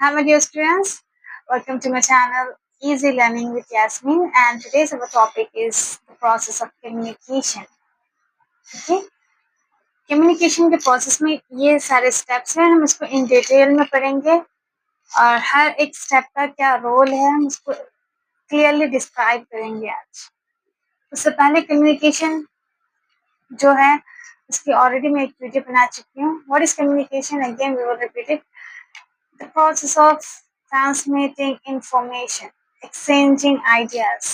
Hi, my dear students. Welcome to my channel, Easy Learning with Yasmin. And today's our topic is the process of communication. Okay? Communication के process में ये सारे steps हैं, हम इसको in detail में पढ़ेंगे और हर एक स्टेप का क्या रोल है हम इसको क्लियरली डिस्क्राइब करेंगे आज। उससे पहले कम्युनिकेशन जो है उसकी ऑलरेडी मैं एक वीडियो बना चुकी हूँ। What is communication? Again we will repeat it. The process of transmitting information, exchanging ideas.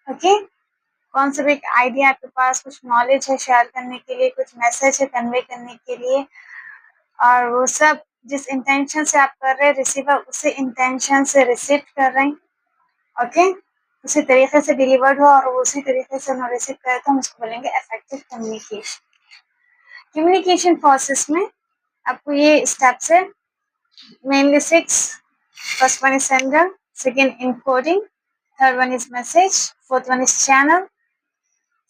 Okay? कौन सा भी एक आइडिया आपके पास, कुछ नॉलेज है शेयर करने के लिए, कुछ मैसेज है कन्वे करने के लिए, और वो सब जिस इंटेंशन से आप कर रहे हैं, रिसीवर उसी इंटेंशन से रिसीव कर रहे हैं। ओके? उसी तरीके से डिलीवर्ड हो और उसी तरीके से हम रिसीव करें तो हम उसको बोलेंगे इफेक्टिव कम्युनिकेशन। कम्युनिकेशन प्रोसेस में आपको ये स्टेप्स है, mainly 6. First one is sender, second encoding, third one is message, fourth one is channel,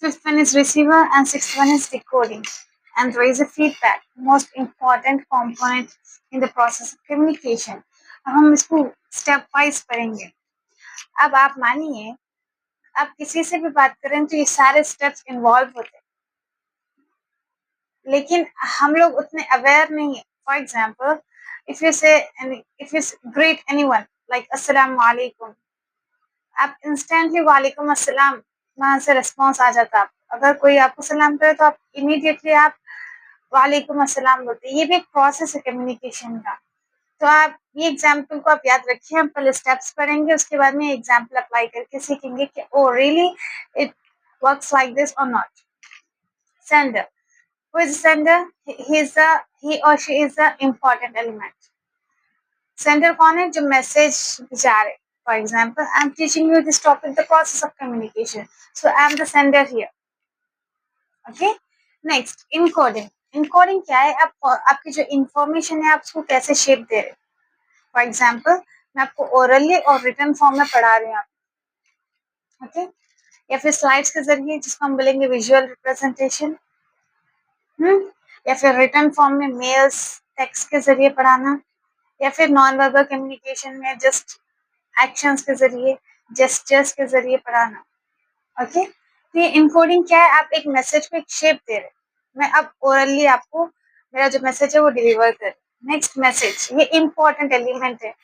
fifth one is receiver, and sixth one is decoding. And there is a feedback, most important component in the process of communication. अब हम इसको step wise पढ़ेंगे। अब आप मानिए आप किसी से भी बात करें तो ये सारे स्टेप्स इन्वॉल्व होते हैं, लेकिन हम लोग उतने अवेयर नहीं है। For example, if you greet anyone like assalamu alaikum, आप इंस्टेंटली वालेकुम अस्सलाम वहां से रिस्पॉन्स आ जाता है। अगर कोई आपको सलाम करे तो आप इमीडिएटली आप वालेकुम अस्सलाम बोलते हैं। ये भी एक प्रोसेस है कम्युनिकेशन का। तो आप ये एग्जाम्पल को आप याद रखिए। हम पहले स्टेप्स पढ़ेंगे, उसके बाद में एग्जाम्पल अप्लाई करके सीखेंगे कि oh really it works like this और not. Sender, who is sender? He or she is the important element. Sender कौन है? जो मैसेज भिजा रहे। For example, I am teaching you this topic, the process of communication, so I am the sender here. Okay, next encoding. Encoding क्या है? आपकी जो information है आप उसको कैसे शेप दे रहे। फॉर एग्जाम्पल, मैं आपको ओरली और रिटन फॉर्म में पढ़ा रही हूँ, ओके, या फिर स्लाइड्स के जरिए जिसको हम बोलेंगे विजुअल रिप्रेजेंटेशन, या फिर रिटन फॉर्म में मेल्स टेक्स्ट के जरिए पढ़ाना, या फिर नॉन वर्बल कम्युनिकेशन में जस्ट एक्शंस के जरिए, जेस्चर्स के जरिए पढ़ाना। ओके, तो ये इनकोडिंग क्या है? आप एक मैसेज को एक शेप दे रहे। मैं अब ओरली आपको मेरा जो मैसेज है वो डिलीवर कर। नेक्स्ट मैसेज, ये इम्पोर्टेंट एलिमेंट है।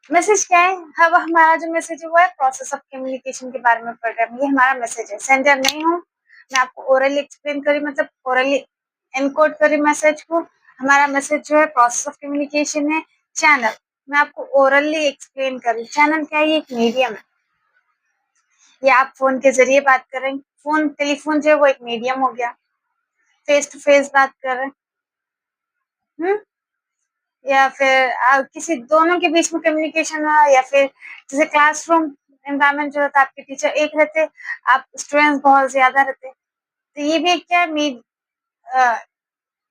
मैसेज क्या है? अब हमारा जो मैसेज है वो है प्रोसेस ऑफ कम्युनिकेशन के बारे में पढ़ रहे हैं। ये हमारा मैसेज है, सेंडर नहीं हूँ मैं, आपको ओरली एक्सप्लेन करी, मतलब ओरली एनकोड करी मैसेज को। हमारा मैसेज जो है प्रोसेस ऑफ कम्युनिकेशन है। चैनल, मैं आपको ओरली एक्सप्लेन कर रही। चैनल क्या है? ये एक मीडियम है। या आप फोन के जरिए बात कर रहे हैं, फोन टेलीफोन जो है वो एक मीडियम हो गया। फेस टू फेस बात कर रहे हैं, या फिर किसी दोनों के बीच में कम्युनिकेशन हो, या फिर जैसे क्लासरूम एनवायरनमेंट जो होता है, आपके टीचर एक रहते, आप स्टूडेंट्स बहुत ज्यादा रहते, तो ये भी क्या है?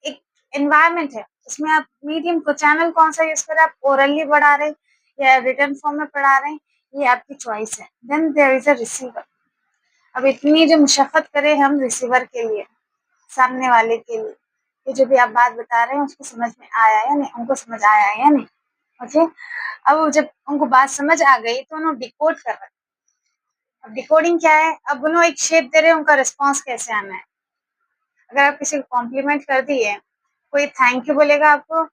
एक एनवायरनमेंट है, उसमें आप मीडियम को चैनल कौन सा यूज कर रहे हैं, आप ओरली पढ़ा रहे हैं या रिटन फॉर्म में पढ़ा रहे हैं, ये आपकी चॉइस है। Then there is a receiver. अब इतनी जो मुशक्कत करें हम रिसीवर के लिए, सामने वाले के लिए, ये जो भी आप बात बता रहे हैं उसको समझ में आया या नहीं, उनको समझ आया या नहीं। ओके, अब जब उनको बात समझ आ गई तो उन्होंने डिकोड कर रहे हैं। अब डिकोडिंग क्या है? अब उन्होंने एक शेप दे रहे हैं, उनका रिस्पॉन्स कैसे आना है। अगर आप किसी को कॉम्प्लीमेंट कर दिए, कोई थैंक यू बोलेगा आपको,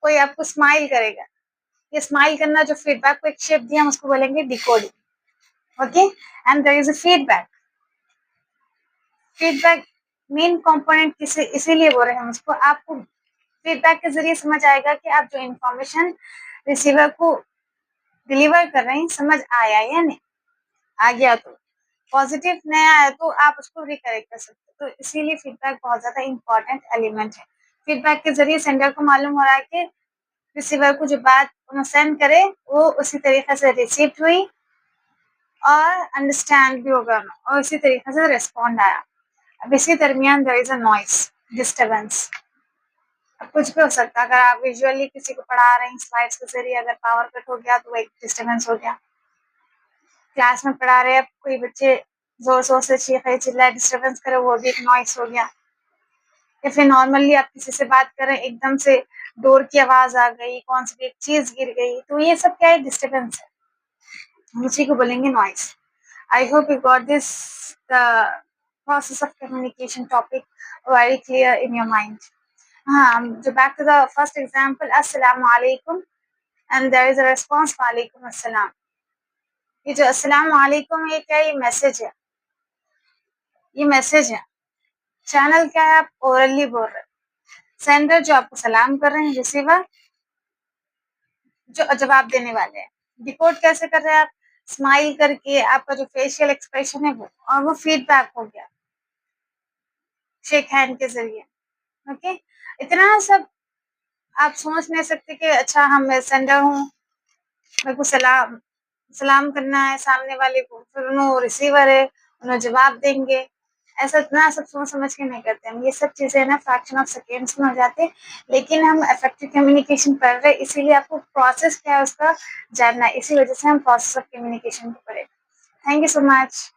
कोई आपको स्माइल करेगा। ये स्माइल करना जो फीडबैक को एक शेप दिया, हम उसको बोलेंगे decoding. Okay, and there is a feedback. Feedback main component किसे इसीलिए बोल रहे हैं हम उसको, आपको फीडबैक के जरिए समझ आएगा कि आप जो इंफॉर्मेशन रिसीवर को डिलीवर कर रहे हैं समझ आया या नहीं। आ गया तो पॉजिटिव, नहीं आया तो आप उसको रिकरेक्ट कर सकते हो। तो इसीलिए फीडबैक बहुत ज्यादा इंपॉर्टेंट एलिमेंट है। फीडबैक के जरिए सेंडर को मालूम हो रहा है कि रिसीवर को जो बात उन्होंने सेंड करे वो उसी तरीके से रिसीव हुई और अंडरस्टैंड भी होगा और इसी तरीके से रिस्पॉन्ड आया। अब इसी दरमियान there is a noise, disturbance. अब कुछ भी हो सकता है। अगर आप विजुअली किसी को पढ़ा रहे हैं स्लाइड्स के जरिए, अगर पावर कट हो गया तो वो एक डिस्टर्बेंस हो गया। क्लास में पढ़ा रहे हैं, कोई बच्चे जोर जोर से चीखे चिल्लाए, डिस्टर्बेंस करे, वो भी एक नॉइस हो गया। या फिर नॉर्मली आप किसी से बात कर रहे हैं, एकदम से डोर की आवाज़ आ गई, कौन सी भी एक चीज़ गिर गई, तो ये सब क्या है डिस्टर्बेंस है। हम उसी को बोलेंगे noise. I hope you got this the process of communication topic very clear in your mind. So back to the first example, Assalamu alaikum, and there is a response, Walaikum assalam. ये जो Assalamu alaikum ये क्या, ये message है, ये message है। Channel क्या है, आप ओरली बोल रहे हैं। सेंडर जो आपको सलाम कर रहे हैं, रिसीवर जो जवाब देने वाले हैं। डिकोड कैसे कर रहे हैं आप, स्माइल करके, आपका जो फेशियल एक्सप्रेशन है वो, और वो फीडबैक हो गया शेक हैंड के जरिए। ओके, इतना सब आप सोच नहीं सकते कि अच्छा हम मैं सेंडर हूँ, मेरे को सलाम करना है सामने वाले को, फिर उन्होंने रिसीवर है, उन्हें जवाब देंगे। ऐसा इतना सब सोच समझ के नहीं करते हम। ये सब चीज़ें ना फ्रैक्शन ऑफ सेकेंड्स में हो जाते हैं, लेकिन हम इफेक्टिव कम्युनिकेशन पढ़ रहे हैं, इसीलिए आपको प्रोसेस क्या है उसका जानना है। इसी वजह से हम प्रोसेस ऑफ कम्युनिकेशन को पढ़े। Thank you so much.